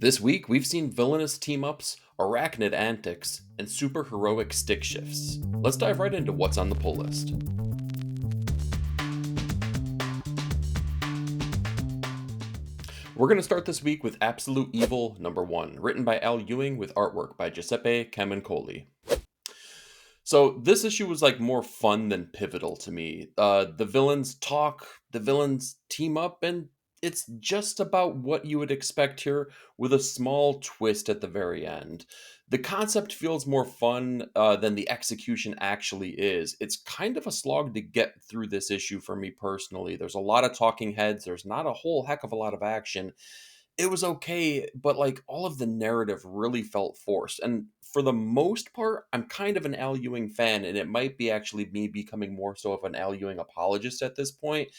This week, we've seen villainous team ups, arachnid antics, and superheroic stick shifts. Let's dive right into what's on the pull list. We're going to start this week with Absolute Evil number 1, written by Al Ewing with artwork by Giuseppe Camuncoli. So this issue was like more fun than pivotal to me. The villains talk, the villains team up, and it's just about what you would expect here, with a small twist at the very end. The concept feels more fun than the execution actually is. It's kind of a slog to get through this issue for me personally. There's a lot of talking heads. There's not a whole heck of a lot of action. It was okay, but, like, all of the narrative really felt forced, and for the most part, I'm kind of an Al Ewing fan, and it might be actually me becoming more so of an Al Ewing apologist at this point,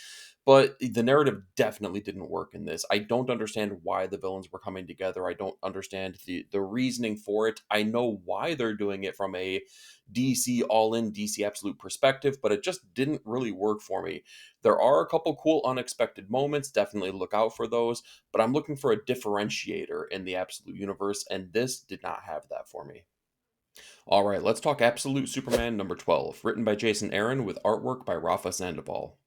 but the narrative definitely didn't work in this. I don't understand why the villains were coming together. I don't understand the reasoning for it. I know why they're doing it from a DC all-in, DC Absolute perspective, but it just didn't really work for me. There are a couple cool unexpected moments, definitely look out for those, but I'm looking for a differentiator in the Absolute universe, and this did not have that for me. All right, let's talk Absolute Superman number 12, written by Jason Aaron with artwork by Rafa Sandoval.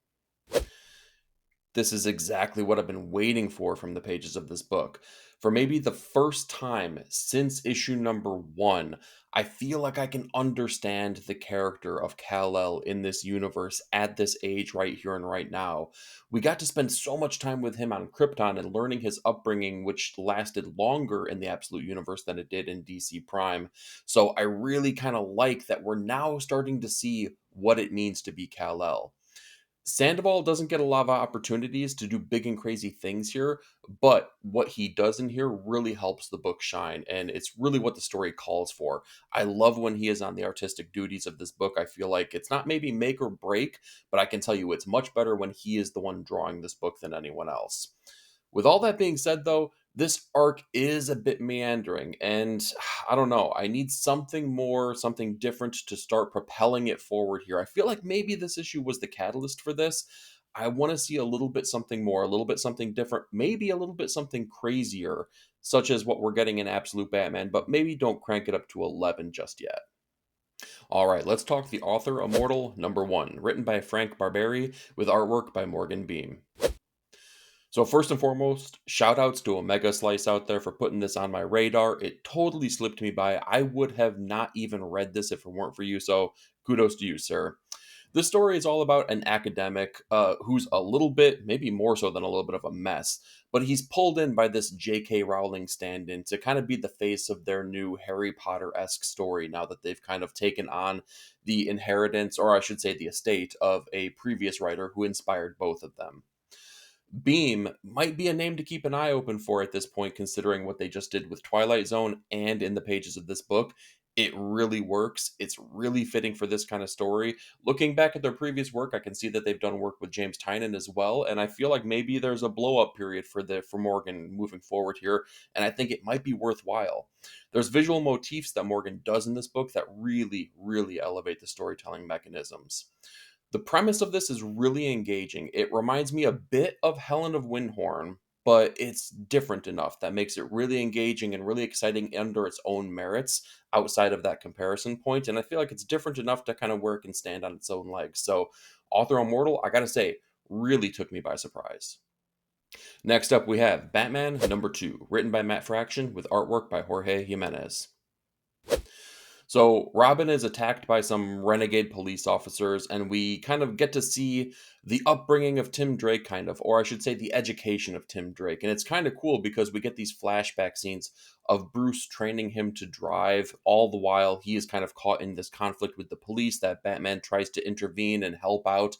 This is exactly what I've been waiting for from the pages of this book. For maybe the first time since issue number 1, I feel like I can understand the character of Kal-El in this universe at this age right here and right now. We got to spend so much time with him on Krypton and learning his upbringing, which lasted longer in the Absolute Universe than it did in DC Prime. So I really kind of like that we're now starting to see what it means to be Kal-El. Sandoval doesn't get a lot of opportunities to do big and crazy things here, but what he does in here really helps the book shine, and it's really what the story calls for. I love when he is on the artistic duties of this book. I feel like it's not maybe make or break, but I can tell you it's much better when he is the one drawing this book than anyone else. With all that being said, though, this arc is a bit meandering, and I don't know. I need something more, something different to start propelling it forward here. I feel like maybe this issue was the catalyst for this. I want to see a little bit something more, a little bit something different, maybe a little bit something crazier, such as what we're getting in Absolute Batman, but maybe don't crank it up to 11 just yet. All right, let's talk the Author Immortal number 1, written by Frank Barberi with artwork by Morgan Beam. So first and foremost, shout outs to Omega Slice out there for putting this on my radar. It totally slipped me by. I would have not even read this if it weren't for you, so kudos to you, sir. This story is all about an academic who's a little bit, maybe more so than a little bit of a mess, but he's pulled in by this J.K. Rowling stand-in to kind of be the face of their new Harry Potter-esque story now that they've kind of taken on the inheritance, or I should say the estate, of a previous writer who inspired both of them. Beam might be a name to keep an eye open for at this point, considering what they just did with Twilight Zone and in the pages of this book. It really works. It's really fitting for this kind of story. Looking back at their previous work, I can see that they've done work with James Tynion as well, and I feel like maybe there's a blow up period for Morgan moving forward here, and I think it might be worthwhile. There's visual motifs that Morgan does in this book that really elevate the storytelling mechanisms. The premise of this is really engaging. It reminds me a bit of Helen of Windhorn, but it's different enough that makes it really engaging and really exciting under its own merits outside of that comparison point. And I feel like it's different enough to kind of where it can stand on its own legs. So, Author Immortal, I gotta say, really took me by surprise. Next up, we have Batman number 2, written by Matt Fraction with artwork by Jorge Jimenez. So Robin is attacked by some renegade police officers, and we kind of get to see the upbringing of Tim Drake, kind of, or I should say the education of Tim Drake. And it's kind of cool because we get these flashback scenes of Bruce training him to drive, all the while he is kind of caught in this conflict with the police that Batman tries to intervene and help out.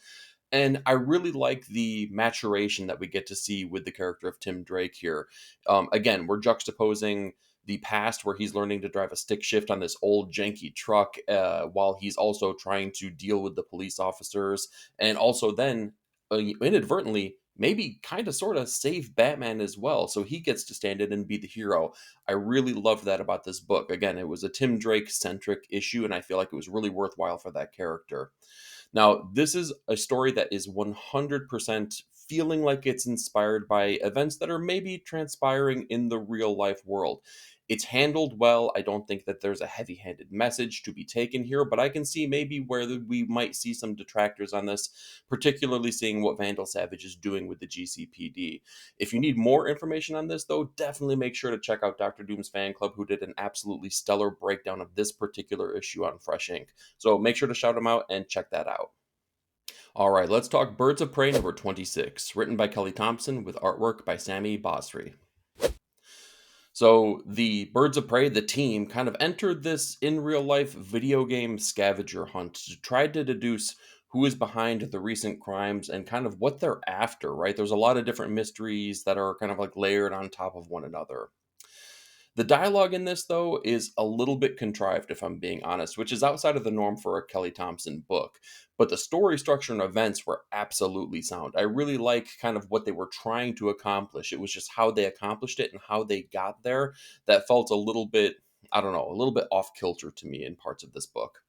And I really like the maturation that we get to see with the character of Tim Drake here. Again, we're juxtaposing the past where he's learning to drive a stick shift on this old janky truck while he's also trying to deal with the police officers, and also then inadvertently maybe kind of sort of save Batman as well, so he gets to stand in and be the hero. I really loved that about this book. Again, it was a Tim Drake centric issue, and I feel like it was really worthwhile for that character. Now, this is a story that is 100% feeling like it's inspired by events that are maybe transpiring in the real life world. It's handled well. I don't think that there's a heavy handed message to be taken here, but I can see maybe where we might see some detractors on this, particularly seeing what Vandal Savage is doing with the GCPD. If you need more information on this, though, definitely make sure to check out Dr. Doom's fan club, who did an absolutely stellar breakdown of this particular issue on Fresh Ink. So make sure to shout him out and check that out. All right, let's talk Birds of Prey number 26, written by Kelly Thompson with artwork by Sammy Basri. So the Birds of Prey, the team, kind of entered this in real life video game scavenger hunt to try to deduce who is behind the recent crimes and kind of what they're after, right? There's a lot of different mysteries that are kind of like layered on top of one another. The dialogue in this, though, is a little bit contrived, if I'm being honest, which is outside of the norm for a Kelly Thompson book. But the story structure and events were absolutely sound. I really like kind of what they were trying to accomplish. It was just how they accomplished it and how they got there that felt a little bit, I don't know, a little bit off kilter to me in parts of this book.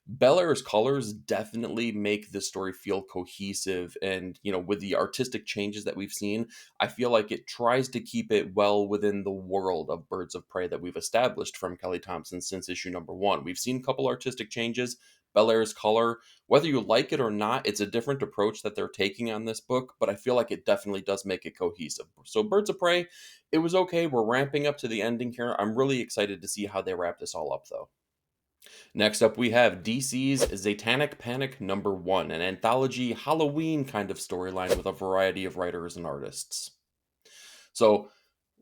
Bel Air's colors definitely make this story feel cohesive, and with the artistic changes that we've seen, I feel like it tries to keep it well within the world of Birds of Prey that we've established from Kelly Thompson since issue number 1. We've seen a couple artistic changes. Bel Air's color, whether you like it or not, it's a different approach that they're taking on this book, but I feel like it definitely does make it cohesive. So Birds of Prey, it was okay. We're ramping up to the ending here. I'm really excited to see how they wrap this all up, though. Next up, we have DC's Zatannic Panic number 1, an anthology Halloween kind of storyline with a variety of writers and artists. So,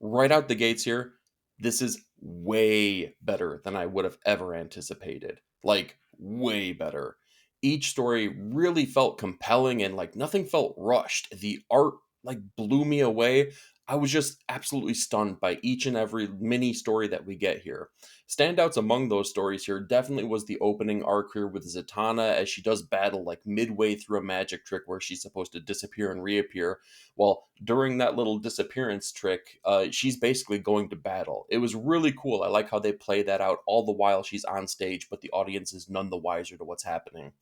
right out the gates here, this is way better than I would have ever anticipated. Like, way better. Each story really felt compelling and like nothing felt rushed. The art like blew me away. I was just absolutely stunned by each and every mini story that we get here. Standouts among those stories here definitely was the opening arc here with Zatanna, as she does battle like midway through a magic trick where she's supposed to disappear and reappear. Well, during that little disappearance trick, she's basically going to battle. It was really cool. I like how they play that out all the while she's on stage, but the audience is none the wiser to what's happening.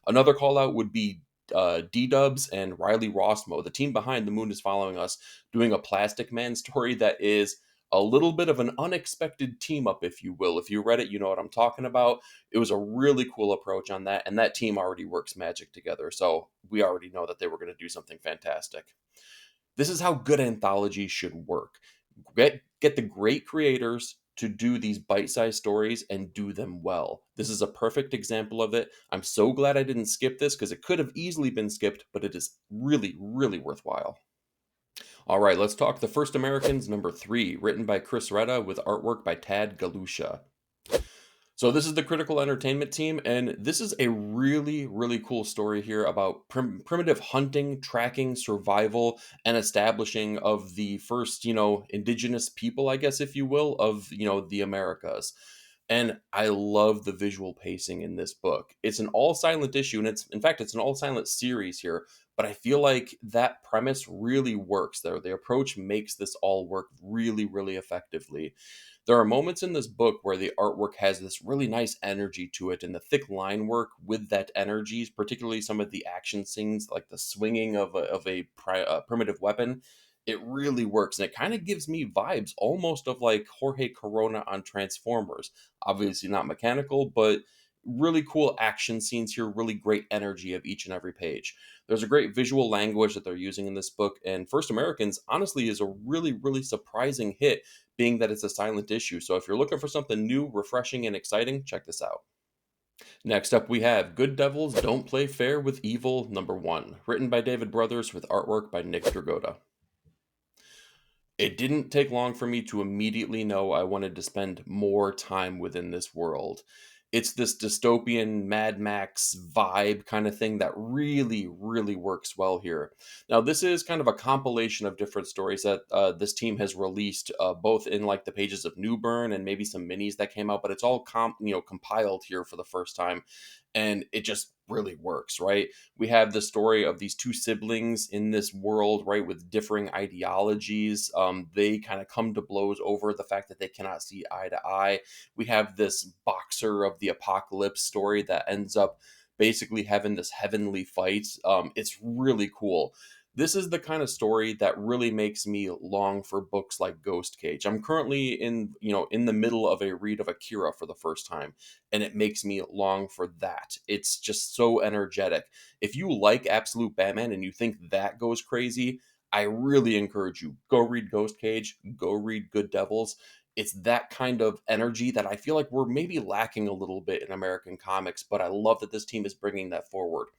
Another call out would be D-Dubs and Riley Rossmo, the team behind The Moon is Following Us, doing a Plastic Man story that is a little bit of an unexpected team up, if you will. If you read it, you know what I'm talking about. It was a really cool approach on that, and that team already works magic together, so we already know that they were going to do something fantastic. This is how good anthologies should work. Get the great creators to do these bite-sized stories and do them well. This is a perfect example of it. I'm so glad I didn't skip this because it could have easily been skipped, but it is really, really worthwhile. All right, let's talk The First Americans number 3, written by Chris Retta with artwork by Tad Galusha. So this is the Critical Entertainment team, and this is a really, really cool story here about primitive hunting, tracking, survival, and establishing of the first, indigenous people, I guess, if you will, of, the Americas. And I love the visual pacing in this book. It's an all silent issue, and in fact, it's an all silent series here. But I feel like that premise really works there. The approach makes this all work really, really effectively. There are moments in this book where the artwork has this really nice energy to it, and the thick line work with that energy, particularly some of the action scenes, like the swinging of a primitive weapon. It really works, and it kind of gives me vibes almost of like Jorge Corona on Transformers. Obviously not mechanical, but really cool action scenes here, really great energy of each and every page. There's a great visual language that they're using in this book, and First Americans honestly is a really, really surprising hit, being that it's a silent issue. So if you're looking for something new, refreshing, and exciting, check this out. Next up, we have Good Devils Don't Play Fair with Evil number 1, written by David Brothers with artwork by Nick Dragotta. It didn't take long for me to immediately know I wanted to spend more time within this world. It's this dystopian Mad Max vibe kind of thing that really, really works well here. Now, this is kind of a compilation of different stories that this team has released, both in like the pages of New Bern and maybe some minis that came out, but it's all compiled here for the first time, and it just really works, right? We have the story of these two siblings in this world, right, with differing ideologies. They kind of come to blows over the fact that they cannot see eye to eye. We have this boxer of the apocalypse story that ends up basically having this heavenly fight. It's really cool. This is the kind of story that really makes me long for books like Ghost Cage. I'm currently in the middle of a read of Akira for the first time, and it makes me long for that. It's just so energetic. If you like Absolute Batman and you think that goes crazy, I really encourage you, go read Ghost Cage, go read Good Devils. It's that kind of energy that I feel like we're maybe lacking a little bit in American comics, but I love that this team is bringing that forward.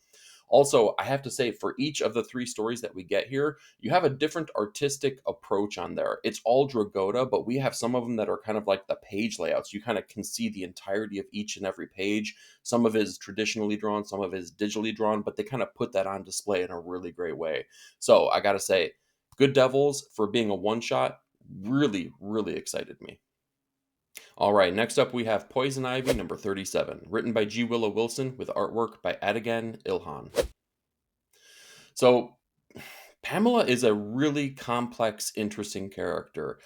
Also, I have to say, for each of the three stories that we get here, you have a different artistic approach on there. It's all Dragotta, but we have some of them that are kind of like the page layouts. You kind of can see the entirety of each and every page. Some of it is traditionally drawn, some of it is digitally drawn, but they kind of put that on display in a really great way. So I got to say, Good Devils, for being a one shot, really, really excited me. All right, next up we have Poison Ivy number 37, written by G. Willow Wilson with artwork by Adigan Ilhan. So, Pamela is a really complex, interesting character,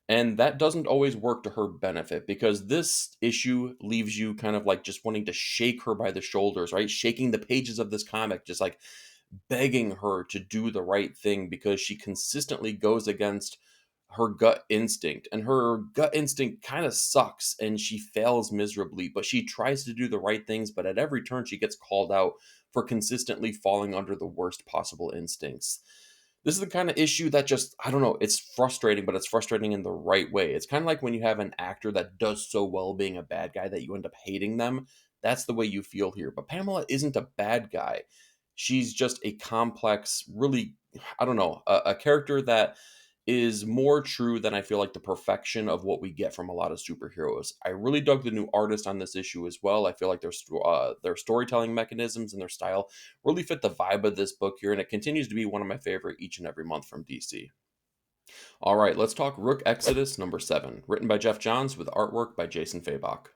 and that doesn't always work to her benefit because this issue leaves you kind of like just wanting to shake her by the shoulders, right? Shaking the pages of this comic, just like begging her to do the right thing because she consistently goes against her gut instinct, and her gut instinct kind of sucks and she fails miserably, but she tries to do the right things, but at every turn she gets called out for consistently falling under the worst possible instincts. This is the kind of issue that just, I don't know, it's frustrating, but it's frustrating in the right way. It's kind of like when you have an actor that does so well being a bad guy that you end up hating them. That's the way you feel here. But Pamela isn't a bad guy. She's just a complex, really, I don't know, a character that is more true than I feel like the perfection of what we get from a lot of superheroes. I really dug the new artist on this issue as well. I feel like their storytelling mechanisms and their style really fit the vibe of this book here, and it continues to be one of my favorite each and every month from DC. All right, let's talk Rook Exodus number 7, written by Jeff Johns with artwork by Jason Fabok.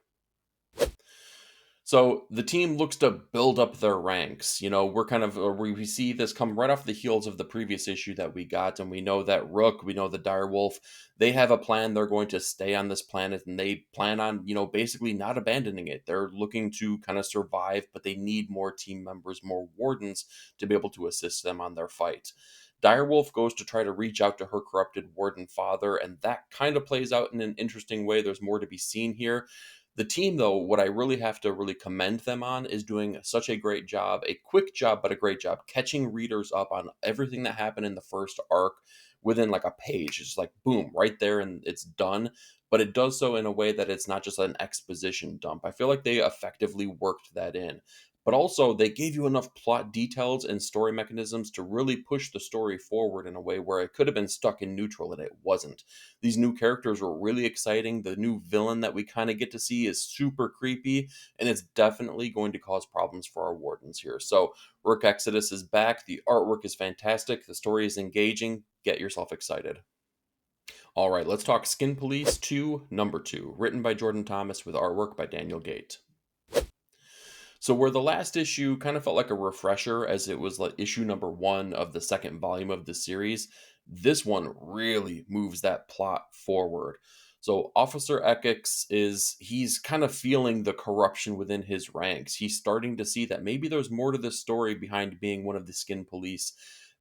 So the team looks to build up their ranks. We're kind of we see this come right off the heels of the previous issue that we got, and we know that Rook, we know the Direwolf, they have a plan. They're going to stay on this planet, and they plan on basically not abandoning it. They're looking to kind of survive, but they need more team members, more wardens to be able to assist them on their fight. Direwolf goes to try to reach out to her corrupted warden father, and that kind of plays out in an interesting way. There's more to be seen here. The team, though, what I really have to really commend them on is doing such a great job, a quick job, but a great job, catching readers up on everything that happened in the first arc within like a page. It's like, boom, right there, and it's done. But it does so in a way that it's not just an exposition dump. I feel like they effectively worked that in. But also, they gave you enough plot details and story mechanisms to really push the story forward in a way where it could have been stuck in neutral and it wasn't. These new characters were really exciting. The new villain that we kind of get to see is super creepy, and it's definitely going to cause problems for our wardens here. So, Rook Exodus is back. The artwork is fantastic. The story is engaging. Get yourself excited. All right, let's talk Skin Police 2, number 2, written by Jordan Thomas with artwork by Daniel Gate. So where the last issue kind of felt like a refresher as it was like issue number 1 of the second volume of the series, this one really moves that plot forward. So Officer Ekix he's kind of feeling the corruption within his ranks. He's starting to see that maybe there's more to this story behind being one of the Skin Police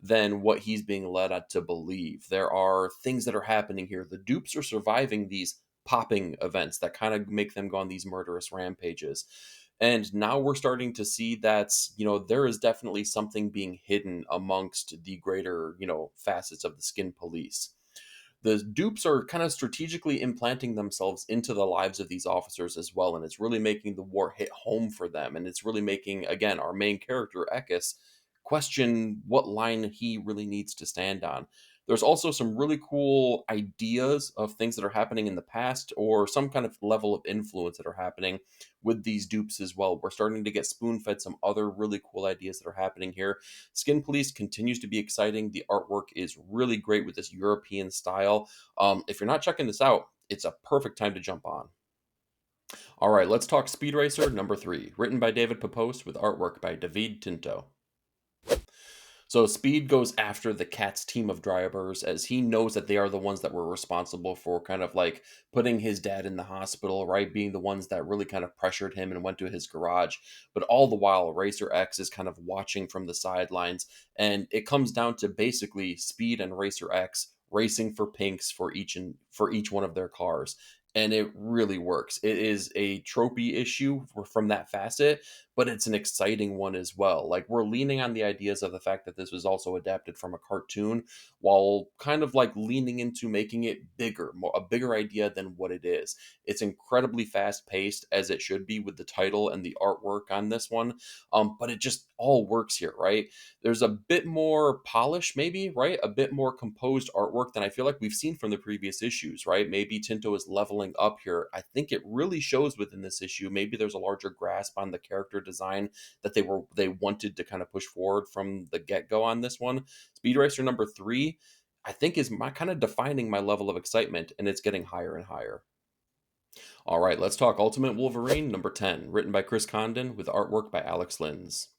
than what he's being led to believe. There are things that are happening here. The dupes are surviving these popping events that kind of make them go on these murderous rampages. And now we're starting to see that, there is definitely something being hidden amongst the greater, facets of the Skin Police. The dupes are kind of strategically implanting themselves into the lives of these officers as well, and it's really making the war hit home for them. And it's really making, again, our main character, Ekis, question what line he really needs to stand on. There's also some really cool ideas of things that are happening in the past or some kind of level of influence that are happening with these dupes as well. We're starting to get spoon fed some other really cool ideas that are happening here. Skin Police continues to be exciting. The artwork is really great with this European style. If you're not checking this out, it's a perfect time to jump on. All right, let's talk Speed Racer number 3, written by David Papos with artwork by David Tinto. So Speed goes after the Cat's team of drivers as he knows that they are the ones that were responsible for kind of like putting his dad in the hospital, right? Being the ones that really kind of pressured him and went to his garage. But all the while, Racer X is kind of watching from the sidelines. And it comes down to basically Speed and Racer X racing for pinks for each one of their cars. And it really works. It is a tropey issue from that facet, but it's an exciting one as well. Like we're leaning on the ideas of the fact that this was also adapted from a cartoon while kind of like leaning into making it bigger, more a bigger idea than what it is. It's incredibly fast paced as it should be with the title and the artwork on this one. But it just all works here, right? There's a bit more polish, maybe, right? A bit more composed artwork than I feel like we've seen from the previous issues, right? Maybe Tinto is leveling up here. I think it really shows within this issue. Maybe there's a larger grasp on the character design that they wanted to kind of push forward from the get-go on this one. Speed Racer number 3, I think is my kind of defining my level of excitement, and it's getting higher and higher. All right, let's talk Ultimate Wolverine number 10, written by Chris Condon with artwork by Alex Linz.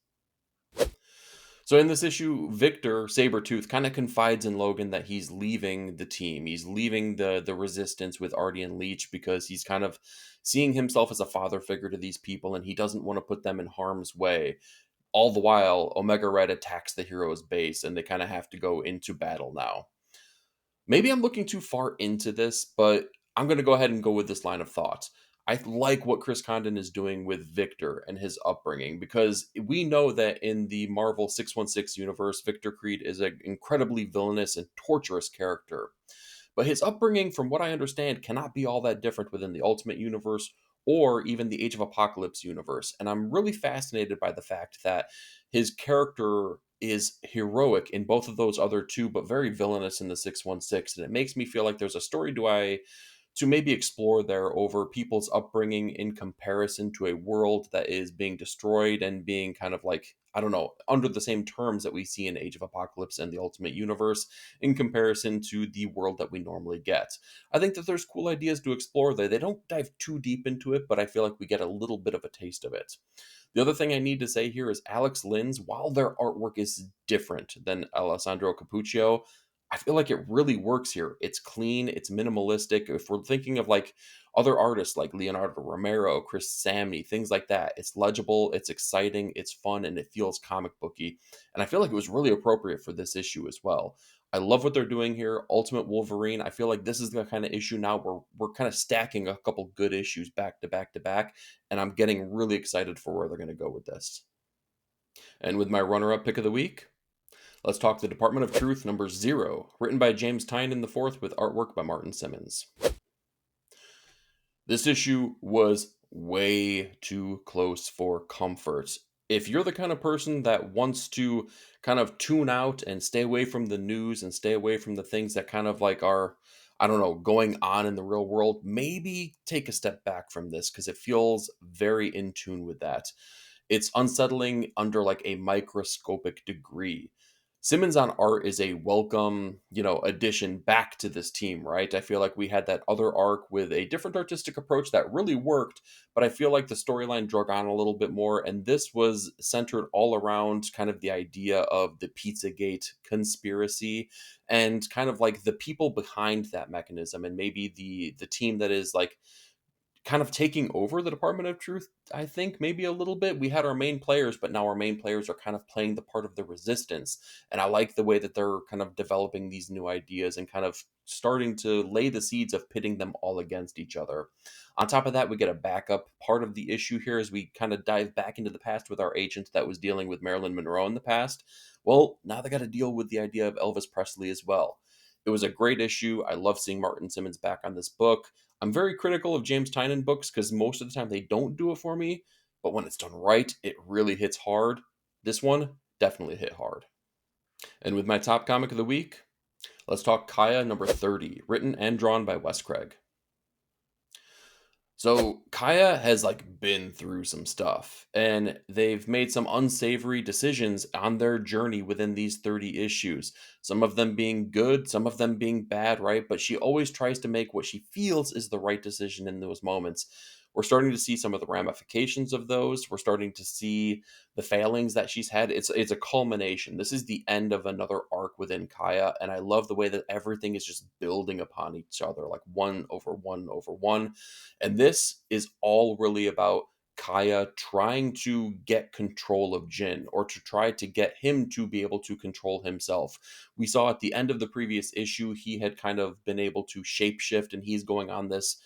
So in this issue, Victor Sabretooth kind of confides in Logan that he's leaving the team. He's leaving the resistance with Artie and Leech because he's kind of seeing himself as a father figure to these people and he doesn't want to put them in harm's way. All the while, Omega Red attacks the hero's base and they kind of have to go into battle now. Maybe I'm looking too far into this, but I'm going to go ahead and go with this line of thought. I like what Chris Condon is doing with Victor and his upbringing because we know that in the Marvel 616 universe, Victor Creed is an incredibly villainous and torturous character. But his upbringing, from what I understand, cannot be all that different within the Ultimate Universe or even the Age of Apocalypse universe. And I'm really fascinated by the fact that his character is heroic in both of those other two, but very villainous in the 616. And it makes me feel like there's a story to maybe explore there over people's upbringing in comparison to a world that is being destroyed and being kind of like, I don't know, under the same terms that we see in Age of Apocalypse and the Ultimate Universe in comparison to the world that we normally get. I think that there's cool ideas to explore there. They don't dive too deep into it, but I feel like we get a little bit of a taste of it. The other thing I need to say here is Alex Linz, while their artwork is different than Alessandro Capuccio, I feel like it really works here. It's clean, it's minimalistic. If we're thinking of like other artists like Leonardo Romero, Chris Samney, things like that, it's legible, it's exciting, it's fun, and it feels comic booky. And I feel like it was really appropriate for this issue as well. I love what they're doing here. Ultimate Wolverine, I feel like this is the kind of issue now where we're kind of stacking a couple good issues back to back to back, and I'm getting really excited for where they're going to go with this. And with my runner-up pick of the week, let's talk the Department of Truth number 0, written by James Tynion IV with artwork by Martin Simmons. This issue was way too close for comfort. If you're the kind of person that wants to kind of tune out and stay away from the news and stay away from the things that kind of like are, I don't know, going on in the real world, maybe take a step back from this because it feels very in tune with that. It's unsettling under like a microscopic degree. Simmons on art is a welcome, addition back to this team, right? I feel like we had that other arc with a different artistic approach that really worked, but I feel like the storyline drug on a little bit more, and this was centered all around kind of the idea of the Pizzagate conspiracy and kind of like the people behind that mechanism, and maybe the team that is like kind of taking over the Department of Truth, I think, maybe a little bit. We had our main players, but now our main players are kind of playing the part of the resistance. And I like the way that they're kind of developing these new ideas and kind of starting to lay the seeds of pitting them all against each other. On top of that, we get a backup part of the issue here as we kind of dive back into the past with our agent that was dealing with Marilyn Monroe in the past. Well, now they got to deal with the idea of Elvis Presley as well. It was a great issue. I love seeing Martin Simmons back on this book. I'm very critical of James Tynion books because most of the time they don't do it for me, but when it's done right, it really hits hard. This one definitely hit hard. And with my top comic of the week, let's talk Kaya number 30, written and drawn by Wes Craig. So Kaya has like been through some stuff and they've made some unsavory decisions on their journey within these 30 issues. Some of them being good, some of them being bad, right? But she always tries to make what she feels is the right decision in those moments. We're starting to see some of the ramifications of those. We're starting to see the failings that she's had. It's a culmination. This is the end of another arc within Kaya, and I love the way that everything is just building upon each other, like one over one over one. And this is all really about Kaya trying to get control of Jin, or to try to get him to be able to control himself. We saw at the end of the previous issue, he had kind of been able to shapeshift, and he's going on this,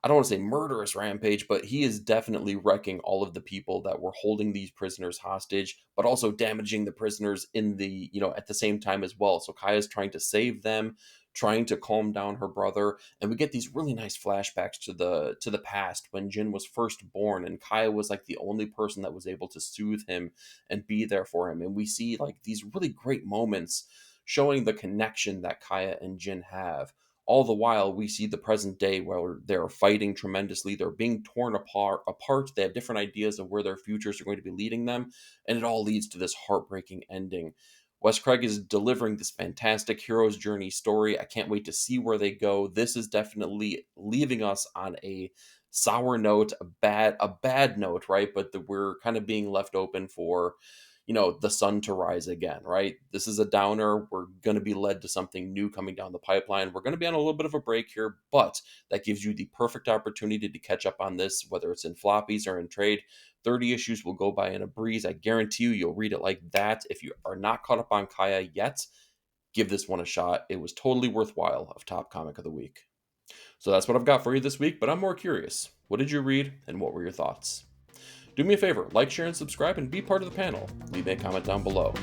I don't want to say murderous rampage, but he is definitely wrecking all of the people that were holding these prisoners hostage, but also damaging the prisoners in the, at the same time as well. So Kaya's trying to save them, trying to calm down her brother, and we get these really nice flashbacks to the past when Jin was first born, and Kaya was like the only person that was able to soothe him and be there for him. And we see like these really great moments showing the connection that Kaya and Jin have. All the while, we see the present day where they're fighting tremendously. They're being torn apart. They have different ideas of where their futures are going to be leading them. And it all leads to this heartbreaking ending. Wes Craig is delivering this fantastic hero's journey story. I can't wait to see where they go. This is definitely leaving us on a sour note, a bad note, right? But we're kind of being left open for the sun to rise again, right? This is a downer. We're going to be led to something new coming down the pipeline. We're going to be on a little bit of a break here, but that gives you the perfect opportunity to catch up on this, whether it's in floppies or in trade. 30 issues will go by in a breeze. I guarantee you'll read it like that. If you are not caught up on Kaya yet, give this one a shot. It was totally worthwhile of Top Comic of the Week. So that's what I've got for you this week, but I'm more curious. What did you read, and what were your thoughts? Do me a favor, like, share, and subscribe, and be part of the panel. Leave a comment down below.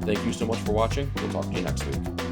Thank you so much for watching. We'll talk to you next week.